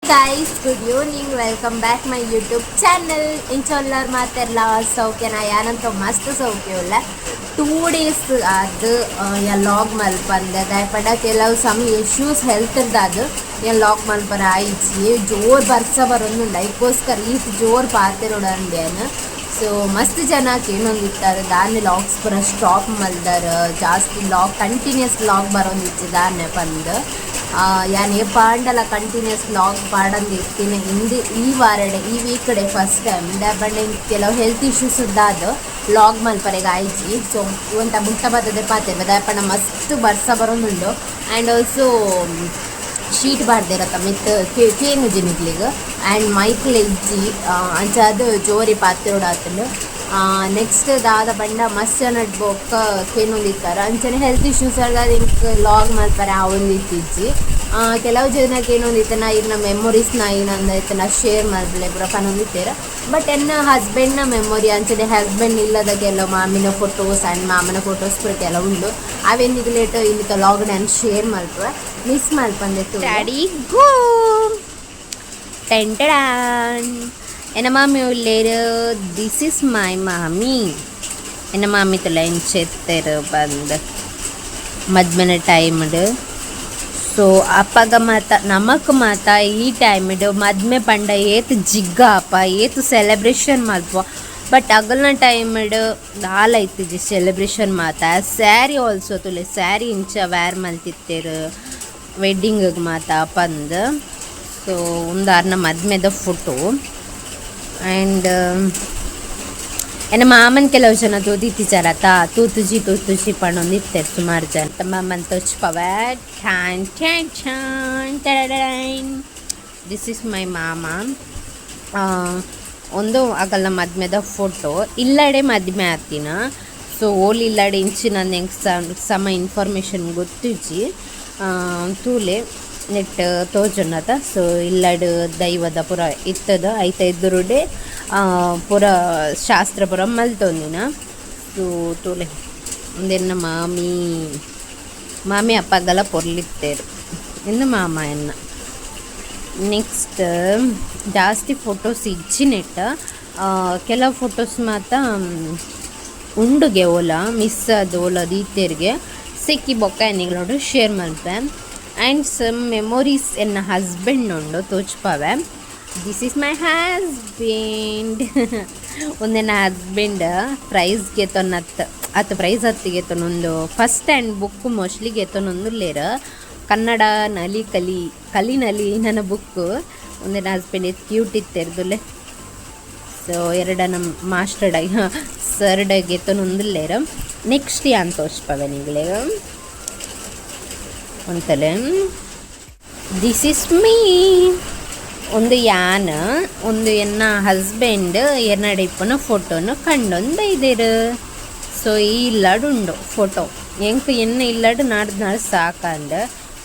Guys, good evening. Welcome back my YouTube channel. ಇಂಚೊಲ್ಲರ್ ಮಾತೆಲ್ಲ ಸೌಖ್ಯನ ಯಾನಂತ ಮಸ್ತ್ ಸೌಖ್ಯ ಇಲ್ಲ 2 days ಅದು ಲಾಗ್ ಮಲ್ಪಂದೆ ದಯಪಡ ಕೆಲವು ಸಮ್ ಇಶ್ಯೂಸ್ ಹೆಲ್ತ್ ಅದು ಲಾಗ್ ಮಲ್ಪರ ಆಯ್ಚಿ ಜೋರ್ ಬರ್ಸ ಬರೋದು ಲೈಕ್ಗೋಸ್ಕರ ಈಟ್ ಜೋರ್ ಪಾತಿರೋಡಂದೇನು ಸೊ ಮಸ್ತ್ ಜನಕ್ಕೆ ಏನೊಂದಿತ್ತಾರೆ ದಾನ್ಯ ಲಾಗ್ಸ್ ಪೂರ ಸ್ಟಾಪ್ ಮಲ್ದಾರ ಜಾಸ್ತಿ ಲಾಗ್ ಕಂಟಿನ್ಯೂಸ್ ಲಾಗ್ ಬರೋಂದಿತ್ತು ದಾನ್ಯ ಬಂದು ಯಾನೇ ಪಾಂಡಲ ಕಂಟಿನ್ಯೂಸ್ ಲಾಗ್ ಪಾಡಂದು ಇರ್ತೀನಿ ಹಿಂದೆ ಈ ವಾರಡೆ ಈ ವೀಕಡೆ ಫಸ್ಟ್ ಟೈಮ್ ಬಂಡೆ ಕೆಲವು ಹೆಲ್ತ್ ಇಶ್ಯೂಸ್ ಇದ್ದಾದ ಲಾಗ್ ಮಲ್ಪರೆಗೆ ಆಯ್ಚಿ ಸೊ ಇವಂತ ಮುಟ್ಟ ಬರ್ತದೆ ಪಾತೆ ದಯಪಣ್ಣ ಮಸ್ತ್ ಬರ್ಸ ಬರೋದುಂಡು ಆ್ಯಂಡ್ ಆಲ್ಸೋ ಶೀಟ್ ಬಾರ್ದಿರತ್ತ ಮಿತ್ ಕೇನು ಜಿನಿಗ್ಲಿಗೆ ಆ್ಯಂಡ್ ಮೈಕ್ಲ ಇಜ್ಜಿ ಅಂಚ ಅದು ಜೋರಿ ಪಾತಿರೋಡಾತಂಡು ನೆಕ್ಸ್ಟ್ ದಾದ ಬಂಡ ಮಸ್ತ್ ನಡ್ ಬೊಕ್ಕ ಕೇನೊಂದಿತ್ತಾರೆ ಅಂಚನೆ ಹೆಲ್ತ್ ಇಶ್ಯೂಸ್ ಇಂಕ್ ಲಾಗ್ ಮಲ್ಪರೆ ಅವೊಂದಿತ್ತಿಜ್ಜಿ ಕೆಲವು ಜನಕ್ಕೆ ಏನೊಂದಿತ್ತನ ಇನ್ನ ಮೆಮೊರೀಸ್ನ ಏನಂದೈತನ ಶೇರ್ ಮಲ್ಪಲೆ ಪೂರ ಪನೊಂದಿತ್ತೇರ ಬಟ್ ಎನ್ನ ಹಸ್ಬೆಂಡ್ನ ಮೆಮೊರಿ ಅಂಚನೆ ಹಸ್ಬೆಂಡ್ ಇಲ್ಲದ ಕೆಲವು ಮಾಮಿನ ಫೋಟೋಸ್ ಆ್ಯಂಡ್ ಮಾಮನ ಫೋಟೋಸ್ ಪೂರ ಕೆಲವು ಉಂಡು ಅವೆಂದಿಗೆ ಲೇಟ್ ಇಲ್ಲಿಕ ಲಾಗ್ ಡ್ಯಾನ್ ಶೇರ್ ಮಲ್ಪುವ ಮಿಸ್ ಮಲ್ಪಂದಿತ್ತು ಡ್ಯಾಡಿ ಗೋ ಟೆಂಟಡಾನ್ ಎನ್ನ ಮಾಮಿ ಉಳ್ಳೇರು ದಿಸ್ ಇಸ್ ಮೈ ಮಾಮಿ ಎನ್ನ ಮಾಮಿ ತುಲ ಎಂಚೆತ್ತರು ಬಂದು ಮದ್ಮೆನ ಟೈಮ್ಡು ಸೊ ಅಪ್ಪಗ ಮಾತ ನಮಕ್ ಮಾತ ಈ ಟೈಮ್ಡು ಮದ್ಮೆ ಪಂಡ ಏತ್ ಜಿಗ್ಗ ಅಪ್ಪ ಏತ್ ಸೆಲೆಬ್ರೇಷನ್ ಮಲ್ಪುವ ಬಟ್ ಅಗಲ್ನ ಟೈಮ್ಡು ದಾಲೈತಿಜಿ ಸೆಲೆಬ್ರೇಷನ್ ಮಾತ ಸ್ಯಾರಿ ಆಲ್ಸೋ ತುಲೆ ಸ್ಯಾರಿ ಇಂಚ ವ್ಯಾರ್ ಮಲ್ತಿತ್ತೇರು ವೆಡ್ಡಿಂಗಿಗೆ ಮಾತ ಪಂದು ಸೊ ಒಂದಾರ್ನ ಮದ್ಮೆದ ಫೋಟೋ ಆ್ಯಂಡ್ ಎನ್ನ ಮಾಮನ ಕೆಲವು ಜನ ತೋದಿತ್ತಿಚಾರತ್ತ ತೂತುಜಿ ಪಣೊಂದಿತ್ತೇರು ಸುಮಾರು ಜನ ಮಾಮನ್ ತೋಚ್ಪವ ದಿಸ್ ಇಸ್ ಮೈ ಮಾಮ ಒಂದು ಆಗಲ್ಲ ಮದ್ಮೆದ ಫೋಟೋ ಇಲ್ಲಡೆ ಮದ್ಮೆ ಆತಿನ ಸೊ ಓಲ್ ಇಲ್ಲಡೆ ಇಂಚಿನ ಹೆಂಗೆ ಸಮ ಇನ್ಫಾರ್ಮೇಷನ್ ಗೊತ್ತಿಜ್ಜಿ ತೂಲೆ ನೆಟ್ ತೋಜನದ ಸೊ ಇಲ್ಲಡು ದೈವದ ಪುರ ಇತ್ತದ ಐತ ಎದುರುಡೆ ಪುರ ಶಾಸ್ತ್ರ ಪುರ ಮಲ್ತೊಂದಿನ ಸೊ ತೋಲೆ ಒಂದೆನ್ನ ಮಾಮಿ ಅಪ್ಪಗೆಲ್ಲ ಪೊರ್ಲಿತ್ತೇರು ಇನ್ನು ಮಾಮ ಎನ್ನ ನೆಕ್ಸ್ಟ್ ಜಾಸ್ತಿ ಫೋಟೋಸ್ ಇಜ್ಜಿನೆಟ್ಟ ಕೆಲವು ಫೋಟೋಸ್ ಮಾತ ಉಂಡುಗೆ ಓಲ ಮಿಸ್ ಅದು ಓಲ ದೀತೆರ್ಗೆ ಸಿಕ್ಕಿ ಬೊಕ್ಕ ಎನ್ನಿಗಳೋಡು ಶೇರ್ ಮಲ್ಪೆ ಆ್ಯಂಡ್ ಸಮ್ ಮೆಮೊರೀಸ್ ಎನ್ನ ಹಸ್ಬೆಂಡ್ ಉಂಡು ತೋಚ್ಪವೆ ದಿಸ್ ಈಸ್ ಮೈ ಹಸ್ಬೆಂಡ್ ಒಂದೆನ್ನ ಹಸ್ಬೆಂಡ್ ಪ್ರೈಸ್ ಅತ್ತು ಪ್ರೈಸ್ ಹತ್ತಿಗೆ ಒಂದು ಫಸ್ಟ್ ಹ್ಯಾಂಡ್ ಬುಕ್ ಮೋಸ್ಟ್ಲಿ ಗೆತ್ತೊಂದು ಲೇರ ಕನ್ನಡ ನಲಿ ಕಲಿ ನಲಿ ನನ್ನ ಬುಕ್ಕು ಒಂದೆನ್ನ ಹಸ್ಬೆಂಡ್ ಎತ್ತು ಕ್ಯೂಟ್ ಇತ್ತೆರ್ದುಲೆ ಸೊ ಎರಡನ ಮಾಸ್ಟರ್ಡ್ ಸರ್ಡ್ ಗೆತ್ತೊಂದು ಲೇರ ನೆಕ್ಸ್ಟ್ ಯಾನ್ ತೋಚ್ಪವೆ ನಿಗ್ಲೇ ಅಂತಲೇ ದಿಸ್ ಇಸ್ ಮೀ ಒಂದು ಯಾನ ಒಂದು ಎನ್ನ ಹಸ್ಬೆಂಡ್ ಎನ್ನಡಿಪ್ಪನ ಫೋಟೋನ ಕಂಡೊಂದು ಬೈದೇರು ಸೊ ಈ ಇಲ್ಲಾಡುಂಡು ಫೋಟೋ ಎಂಕ್ ಎನ್ನ ಇಲ್ಲಾಡು ನಾಡ್ದು ಸಾಕಂದ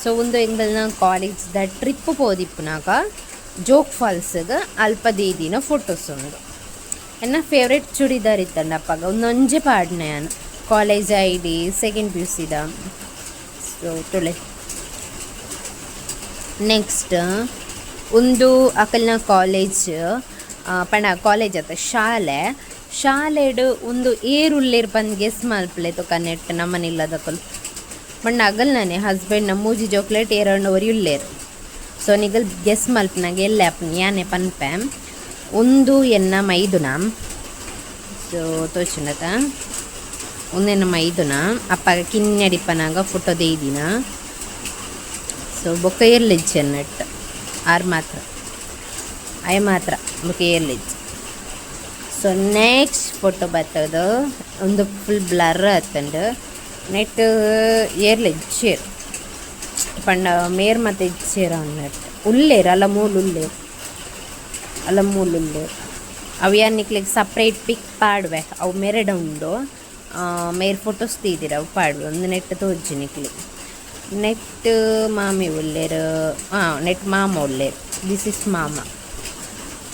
ಸೊ ಒಂದು ಎಂಗಲ್ನ ಕಾಲೇಜ್ದ ಟ್ರಿಪ್ ಪೋದಿಪ್ಪನಾಗ ಜೋಗ್ ಫಾಲ್ಸ್ಗೆ ಅಲ್ಪ ದಿನ ಫೋಟೋಸ್ ಉಂಡು ಎನ್ನ ಫೇವ್ರೇಟ್ ಚೂಡಿದಾರ್ ಇತ್ತಂಡಪ್ಪಾಗ ಒಂದೊಂಜೆ ಪಾಡ್ನೆ ನಾನು college ID second PUC so ತುಳೆ ನೆಕ್ಸ್ಟ್ ಒಂದು ಅಕಲ್ನ ಕಾಲೇಜ್ ಪಂಡ ಕಾಲೇಜ್ ಅತ್ತ ಶಾಲೆಡು ಒಂದು ಏರುಳ್ಳೇರು ಬಂದು ಗೆಸ್ ಮಲ್ಪಲೆ ತೊಕನೆಟ್ಟು ನಮ್ಮನಿಲ್ಲದಕ್ಕಲು ಪಂಡ ಅಗಲ್ನೇ ಹಸ್ಬೆಂಡ್ನ ಮೂಜಿ ಜೋಕ್ಲೇಟ್ ಎರಡೂವರೆ ಉಳ್ಳೇರು ಸೊ ನಿಗಲ್ ಗೆಸ್ ಮಲ್ಪನಾಗ ಎಲ್ಲ ಯಾನೆ ಪನ್ಪೆ ಒಂದು ಎನ್ನ ಮೈದುನ ಸೊ ತೋಚಿನತ ಒಂದೇನ ಮೈದುನ ಅಪ್ಪಾಗ ಕಿನ್ನಡಿಪ್ಪನಾಗ ಫೋಟೋ ದೇದಿನ ಸೊ ಬೊಕ್ಕ ಏರ್ಲಿಜ್ಜಿ ಅನ್ನಟ್ಟು ಆರು ಮಾತ್ರ ಅಯ ಮಾತ್ರ ಬೊಕ್ಕ ಏರ್ಲಿಜ್ಜಿ ಸೊ ನೆಕ್ಸ್ಟ್ ಫೋಟೋ ಬರ್ತದ ಒಂದು ಫುಲ್ ಬ್ಲರ್ ಆತಂಡು ನೆಟ್ ಏರ್ಲಿಜ್ಜೇರು ಪಂಡ ಮೇರ್ ಮತ್ತೆ ಇಜ್ಜೇರ ಅನ್ನಟ್ಟು ಉಳ್ಳೇರು ಅಲ್ಲ ಮೂಲು ಉಳ್ಳೇರು ಅವು ಯಾನಿಕ್ಲಿಗೆ ಸಪ್ರೇಟ್ ಪಿಕ್ ಪಾಡ್ವೆ ಅವು ಮೆರಡ ಉಂಡು ಮೇರ್ ಫೋಟೋಸ್ ತೀದಿರ ಅವು ಪಾಡ್ವೆ ಒಂದು ನೆಟ್ ತೋಜ್ಜಿನಿಕ್ಲಿ ನೆಟ್ ಮಾಮಿ ಉಳ್ಳೇರು ನೆಟ್ ಮಾಮ ಉಳ್ಳೇರು ದಿಸ್ ಇಸ್ ಮಾಮ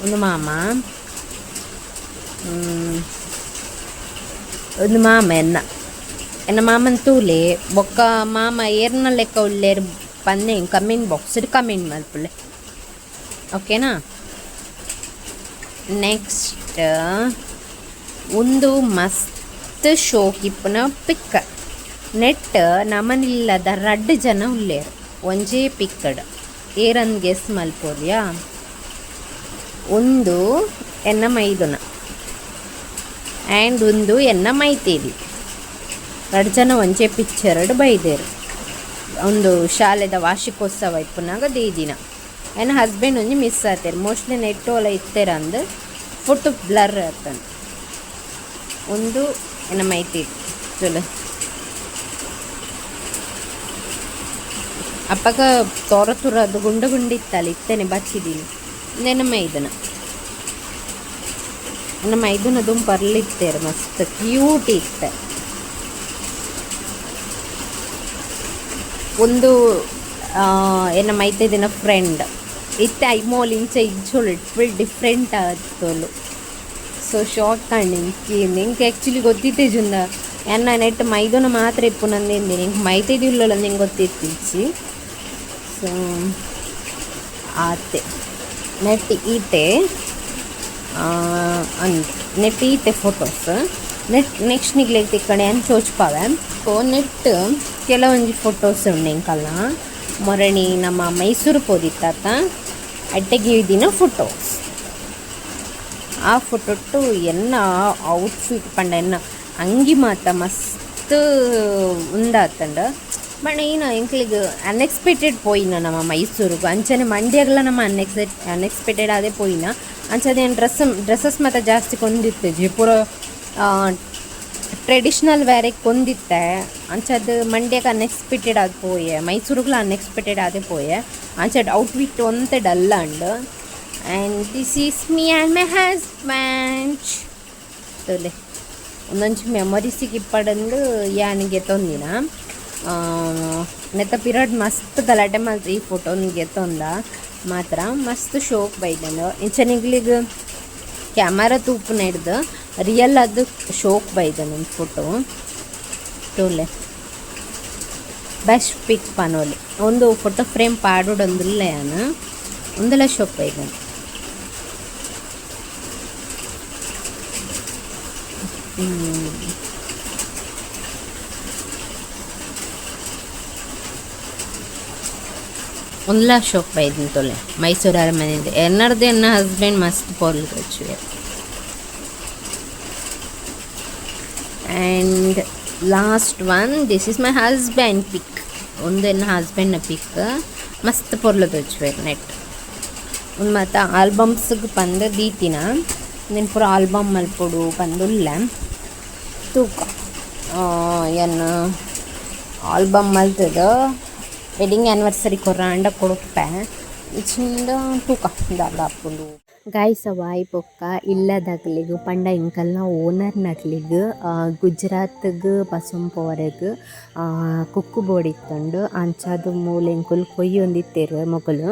ಒಂದು ಮಾಮ ಒಂದು ಮಾಮ ಎನ್ನ ಮಾಮನ ತೂಲೆ ಬೊಕ್ಕ ಮಾಮ ಏರ್ನ ಲೆಕ್ಕ ಉಳ್ಳೇರು ಪನ್ನೆ ಕಮೆಂಟ್ ಬಾಕ್ಸ್ ಕಮೆಂಟ್ ಮಲ್ಪುಲೆ ಓಕೆನಾ. ನೆಕ್ಸ್ಟ್ ಒಂದು ಮಸ್ತ್ ಶೋಕಿಪ್ಪನ ಪಿಕ್ಕ ನೆಟ್ ನಮನಿಲ್ಲದ 2 ಜನ ಉಳ್ಳೇರು ಒಂಜೇ ಪಿಕ್ಕಡ್ ಏರಂದು ಗೆಸ್ ಮಲ್ಪೋರಿಯಾ. ಒಂದು ಎನ್ನ ಮೈದುನ ಆ್ಯಂಡ್ ಒಂದು ಎನ್ನ ಮೈತೇರಿ 2 ಜನ ಒಂಜೇ ಪಿಕ್ಚರ್ಡ್ ಬೈದೇರು. ಒಂದು ಶಾಲೆದ ವಾರ್ಷಿಕೋತ್ಸವ ಇಪ್ಪನಾಗ ದಿನ ಎನ್ನ ಹಸ್ಬೆಂಡ್ ಒಂಜಿ ಮಿಸ್ ಆತೇರು. ಮೋಸ್ಟ್ಲಿ ನೆಟ್ ಓಲ ಇತ್ತೇರ ಅಂದು ಫೋಟೋ ಬ್ಲರ್ ಆತಂದು. ಒಂದು ಎನ್ನ ಮೈತೇರಿ ಚಲೋ ಅಪ್ಪಗ ತೋರ ತುರದು ಗುಂಡಿತ್ತಲ್ಲ ಇತ್ತೇನೆ ಬಚ್ಚಿದೀನಿ. ನನ್ನ ಮೈದುನ ದುಂಪರ್ಲಿತ್ತೇರು ಮಸ್ತ್ ಕ್ಯೂಟ್ ಇತ್ತೆ. ಒಂದು ಎನ್ನ ಮೈತದಿನ ಫ್ರೆಂಡ್ ಇತ್ತೆ ಐಮೋಲ್ ಇಂಚ ಇಜ್ಜೋಳು ಫುಲ್ ಡಿಫ್ರೆಂಟ್ ಆತೋಳು. ಸೊ ಶಾಕ್ ಕಂಡು ನಿಂಗೆ ಆ್ಯಕ್ಚುಲಿ ಗೊತ್ತಿತ್ತೆ ಜುಂದ ಎನ್ನ ನೆಟ್ ಮೈದುನ ಮಾತ್ರ ಇಪ್ಪು ನಂದೇಂದಿ ನಿಂಗೆ ಮೈತದಿಲ್ಲ ನಿಂಗೆ ಗೊತ್ತಿತ್ತಿಚ್ಚಿ. ಸೊ ಆತೆ ನೆಟ್ ಈತೆ ನೆಟ್ ಈತೆ ಫೋಟೋಸ್ ನೆಕ್ಸ್ಟ್ ನಿಗ್ಲಿಕ್ಕೆ ತಿಕ್ಕಣೆ ಅಂತ ಚೋಚ್ಪಾವೆ. ಸೊ ನೆಟ್ ಕೆಲವೊಂದು ಫೋಟೋಸ್ ಉಂಡೆಂಕಲ್ಲ ಮೊರಣಿ ನಮ್ಮ ಮೈಸೂರು ಪೋದಿತ್ತಾತ ಅಟ್ಟೆಗೆ ದಿನ ಫೋಟೋಸ್. ಆ ಫೋಟೋಟ್ಟು ಎನ್ನ ಔಟ್ಫಿಟ್ ಪಂಡ ಎನ್ನ ಅಂಗಿ ಮಾತ ಮಸ್ತ್ ಉಂದಾತಂಡ. ಬಟ್ ಏನು ಎಂಕ್ಲಿಗೆ ಅನ್ಎಕ್ಸ್ಪೆಕ್ಟೆಡ್ ಪೋಯಿನ ನಮ್ಮ ಮೈಸೂರಿಗೆ ಅಂಚನೆ ಮಂಡ್ಯಾಗಲ ನಮ್ಮ ಅನ್ಎಕ್ಸ್ಪೆಕ್ಟೆಡ್ ಅದೇ ಪೋಯಿನ ಅಂಚದೆ ಡ್ರೆಸ್ಸಸ್ ಮಾತ್ರ ಜಾಸ್ತಿ ಕೊಂದಿತ್ತೆ ಪೂರ ಟ್ರೆಡಿಷ್ನಲ್ ವೇರೆ ಕೊಂದಿತ್ತೆ ಅಂಚದು ಮಂಡ್ಯಕ್ಕೆ ಅನ್ಎಕ್ಸ್ಪೆಕ್ಟೆಡ್ ಅದು ಪೋಯೆ ಮೈಸೂರಿಗೆಲ್ಲ ಅನ್ಎಕ್ಸ್ಪೆಕ್ಟೆಡ್ ಅದೇ ಪೋಯೆ ಅಂಚದು ಔಟ್ಫಿಟ್ ಒಂತೆ ಡಲ್ಲ ಅಂಡ್ and this is me and my husband ತೊಲೆ ಒಂದೊಂಚು ಮೆಮೊರೀಸಿಗೆ ಇಪ್ಪಡಂದು ಯಾನಿಗೆ ತೊಂದಿನ ನೆತ್ತ ಪಿರಿಯಡ್ ಮಸ್ತ್ ಗಲಾಟೆ ಮಾತ್ರ ಈ ಫೋಟೋ ನಿಮಗೆ ತೊಂದ ಮಾತ್ರ ಮಸ್ತ್ ಶೋಕ್ ಬೈದಂಡು ಇಂಚನಿಗ್ಲಿಗೆ ಕ್ಯಾಮರಾ ತೂಪು ಹಿಡ್ದು ರಿಯಲ್ ಅದು ಶೋಕ್ ಬೈದ ನನ್ನ ಫೋಟೋ ತೋಲೆ ಬೆಸ್ಟ್ ಪಿಕ್ ಪನೋಲಿ ಒಂದು ಫೋಟೋ ಫ್ರೇಮ್ ಪಾಡೋಡೊಂದಿಲ್ಲ ಯಾನು ಒಂದೆಲ್ಲ ಶೋಕ್ ಬೈದ. ಒಂದಲ ಶೋಕ್ ಬೈದಿನ ತೊಲೆ ಮೈಸೂರು ಅರಮನೆಯಿಂದ ಎನ್ನರ್ದು ಎನ್ನ ಹಸ್ಬೆಂಡ್ ಮಸ್ತ್ ಪೋರ್ಲು ಕೊಚ್ಚುವೆ. And last one this is my husband pic. ಒಂದು ಎನ್ನ ಹಸ್ಬೆಂಡ್ನ ಪಿಕ್ ಮಸ್ತ್ ಪೊರ್ಲು ತೋಚುವೆ ನೆಟ್. ಒಂದು ಮತ್ತು ಆಲ್ಬಮ್ಸ್ಗೆ ಪಂದು ದೀತಿನ ನೀನು ಪೂರ ಆಲ್ಬಮ್ ಮಲ್ಪೊಡು ಪಂದುಲ್ಲ ತೂಕ ಏನು ಆಲ್ಬಮ್ ಮಲ್ತದ ವೆಡ್ಡಿಂಗ್ ಆ್ಯನಿವರ್ಸರಿ ಕೊರ್ರಾಂಡ ಕೊಡುಪ್ಪೆ ಇಚ್ಚಿಂದ ತೂಕ ದಾದ ಹಾಕ್ಕೊಂಡು ಗಾಯ್ಸ ವಾಯ್ ಪೊಕ್ಕ ಇಲ್ಲದಾಗ್ಲಿಗೆ ಪಂಡ ಇಂಕಲ್ನ ಓನರ್ನಕ್ಲಿಗೆ ಗುಜರಾತ್ಗೆ ಪಸಂಪೋರೆಗೆ ಕುಕ್ಕು ಬೋಡಿತ್ತಂಡು ಅಂಚದು ಮೂಲೆ ಇಂಕುಲ್ ಕೊಯ್ಯಿ ಒಂದಿತ್ತೇರು ಮೊಗಲು.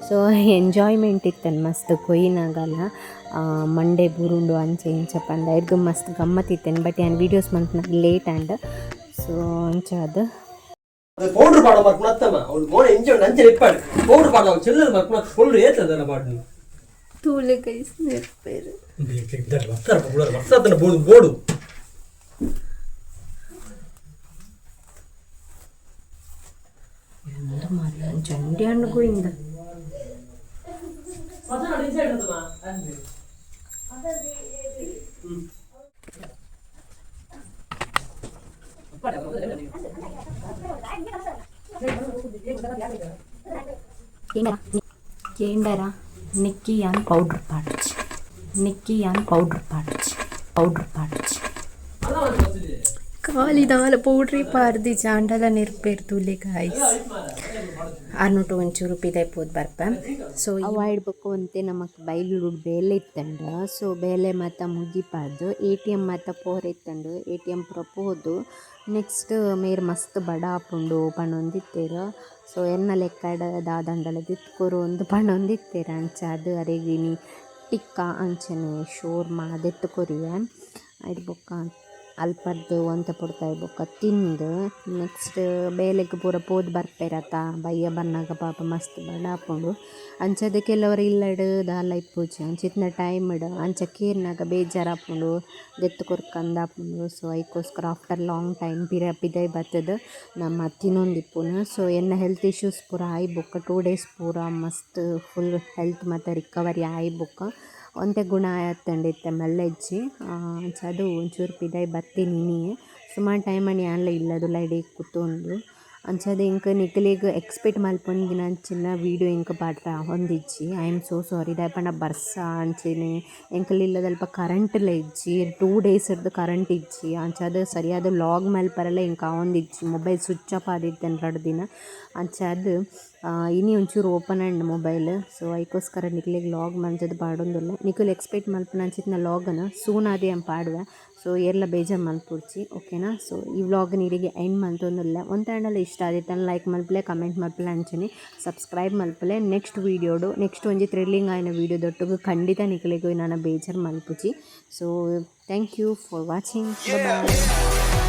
ಸೊ ಎಂಜಾಯ್ಮೆಂಟ್ ಇತ್ತನು ಮಸ್ತ್ ಕೊಯ್ಯಿನಾಗಲ್ಲ ಮಂಡೆ ಬುರುಂಡು ಅಂಚೆ ಇಂಚೆ ಪಂಡ ಇರ್ದು ಮಸ್ತ್ ಗಮ್ಮತ್ತಿತ್ತೇನು. ಬಟ್ ಏನು videos month late and so ಅಂಚದು ಪೌಡರ್ ಪಾಡ ಮಾಡ್ಕೊಂಡು ಅತ್ತಮ್ಮ ಅವ್ಳು ಮೋಡ ಇಂಚೆ ನಂಚೆ ಇಪ್ಪಾಡು ಪೌಡರ್ ಪಾಡ ಅವ್ಳು ಚೆಲ್ಲದು ಮಾಡ್ಕೊಂಡು ಪೌಡರ್ ಏತದಲ್ಲ ಪಾಡು ನೀವು ತೂಲೆ ಕೈಸ್ ನೆರ್ಪೇರು ವರ್ಷ ಬೋಡು ಬೋಡು ಎಂತ ಮರ ಚಂಡಿ ಹಣ್ಣು ಇಂದ ಕೇಂಡರ ನಿಕ್ಕಿಯಾನ್ ಪೌಡರ್ ಪಾಡ್ಚ್ ಕಾಲಿದಾಲ ಪೌಡ್ರಿ ಪಾರ್ದಿ ಚಾಂಡಲ ನೆರ್ಪೇರು ತುಲೆ ಗಾಯ್ಸ್ 600 ರೂಪಾಯಿ ದೈಪೋದು ಬರ್ಪ. ಸೊ ಅವಾಯ್ಡ್ ಬೇಕು ಅಂತೆ ನಮಗೆ ಬೈಲು ಬೇಲೆ ಇತ್ತಂಡು. ಸೊ ಬೇಲೆ ಮತ್ತು ಮುಗಿಪಾರ್ದು ATM ಮತ್ತು ಪೋರ್ ಇತ್ತಂಡು ATM ಪುರ ಪೋದು ನೆಕ್ಸ್ಟ್ ಮೇರ್ ಮಸ್ತ್ ಬಡ ಹಾಪುಂಡು ಪಣೊಂದಿತ್ತೇರು. ಸೊ ಎನ್ನ ಲೆಕ್ಕಡ ದಾದಂಡಲ ದಿತ್ಕೊರು ಒಂದು ಪಣೊಂದಿತ್ತೇರು ಅಂಚ ಅದು ಅರೆಗಿನಿ ಟಿಕ್ಕ ಅಂಚನೆ ಶೋರ್ಮ ದೆತ್ತು ಕೊರಿಯ ಐದು ಬೊಕ್ಕ ಅಲ್ಪದ್ದು ಒಂತೆ ಪುಡ್ತಾಯಿ ಬೊಕ್ಕ ತಿಂದು ನೆಕ್ಸ್ಟ್ ಬೇಲೆಗ್ ಪೂರ ಪೋದು ಬರ್ಪೆರತ ಬಯ್ಯ ಬನ್ನಾಗ ಪಾಪ ಮಸ್ತ್ ಬಡ ಹಾಕೊಂಡು ಅಂಚದ ಕೆಲವರು ಇಲ್ಲಡ್ ದಾಲ ಇಪ್ಪುಜಿ ಅಂಚಿತ್ತಿನ ಟೈಮ್ ಇಡ ಅಂಚ ಕೇರ್ನಾಗ ಬೇಜಾರು ಹಾಕೊಂಡು ದೆತ್ತು ಕೊರ್ಕಂದು ಹಾಕೊಂಡು ಸೊ ಅದಕ್ಕೋಸ್ಕರ ಆಫ್ಟರ್ ಲಾಂಗ್ ಟೈಮ್ ಪಿದಾಯಿ ಬರ್ತದ ನಮ್ಮ ತಿನ್ನೊಂದಿಪ್ಪುನು ಸೊ ಎನ್ನ ಹೆಲ್ತ್ ಇಶ್ಯೂಸ್ ಪೂರ ಆಯ್ ಬೊಕ್ಕ 2 days ಪೂರ ಮಸ್ತ್ ಫುಲ್ ಹೆಲ್ತ್ ಮತ್ತು ರಿಕವರಿ ಆಯ್ ಬೊಕ್ಕ ಒಂತೆ ಗುಣ ಆಯತ್ತಂಡಿತ್ತೆ ಮಲ್ಲೆಜ್ಜಿ ಅಂಚದು ಒಂಚೂರು ಪಿದಾಯಿ ಬತ್ತೀನಿ ಸುಮಾರು ಟೈಮಲ್ಲಿ ಯಾನ್ಲ ಇಲ್ಲದು ಲೈಡಿ ಕೂತೊಂದು ಅಂಚದ ಇಂಕ ನಿಖಿಲಿಗೆ ಎಕ್ಸ್ಪೆಕ್ಟ್ ಮಲ್ಪೊಂದಿನ ಅಂಚಿನ ವೀಡಿಯೋ ಇಂಕ ಪಾಡ್ರ ಹೊಂದಿಜ್ಜಿ ಐ ಆಮ್ ಸೋ ಸಾರಿ ದಾಯಪಂಡ ಬರ್ಸ ಅಂಚಿನಿ ಎಂಕಲಿಲ್ಲದ ಅಲ್ಪ ಕರೆಂಟ್ಲ ಇಜ್ಜಿ 2 days ಇರ್ದು ಕರೆಂಟ್ ಇಜ್ಜಿ ಅಂಚದ ಸರಿಯಾದ ಲಾಗ್ ಮಲ್ಪರೆಲ್ಲ ಇಂಕ ಒಂದಿಜ್ಜಿ ಮೊಬೈಲ್ ಸ್ವಿಚ್ ಆಫ್ ಆದಿತ್ತೇನು 2 ದಿನ ಅಂಚದು ಇನಿ ಒಂಚೂರು ಓಪನ್ ಆ್ಯಂಡ್ ಮೊಬೈಲ್ ಸೊ ಅದಕ್ಕೋಸ್ಕರ ನಿಖಿಲಿಗೆ ಲಾಗ್ ಮಂಚದು ಪಾಡೊಂದಿಲ್ಲ ನಿಖಿಲ್ ಎಕ್ಸ್ಪೆಕ್ಟ್ ಮಲ್ಪನ ಅಂಚಿತ್ತಿನ ಲಾಗನ ಸೂನ್ ಆದಿ ಅಂತ ಪಾಡುವೆ ಸೊ ಎಲ್ಲ ಬೇಜಾರು ಮಲ್ಪುಡ್ಚಿ ಓಕೆನಾ ಸೊ ಈ ವ್ಲಾಗ್ ನೀರಿಗೆ ಎಂಡ್ ಮಲ್ತೊಂದಿಲ್ಲ ಒಂದು ತಂಡಲ್ಲ ಇಷ್ಟ ಆದಿತ್ತು ಲೈಕ್ ಮಲ್ಪಲೆ ಕಮೆಂಟ್ ಮಲ್ಪಲೆ ಅಂಚನೆ ಸಬ್ಸ್ಕ್ರೈಬ್ ಮಲ್ಪಲೆ ನೆಕ್ಸ್ಟ್ ವೀಡಿಯೋಡು ನೆಕ್ಸ್ಟ್ ಒಂಜಿ ಥ್ರಿಲ್ಲಿಂಗ್ ಆಯ್ನ ವೀಡಿಯೋದೊಟ್ಟಿಗೆ ಖಂಡಿತ ನಿಖಿಲಿಗೆ ನಾನು ಬೇಜಾರು ಮಲ್ಪುಜಿ so thank you for watching bye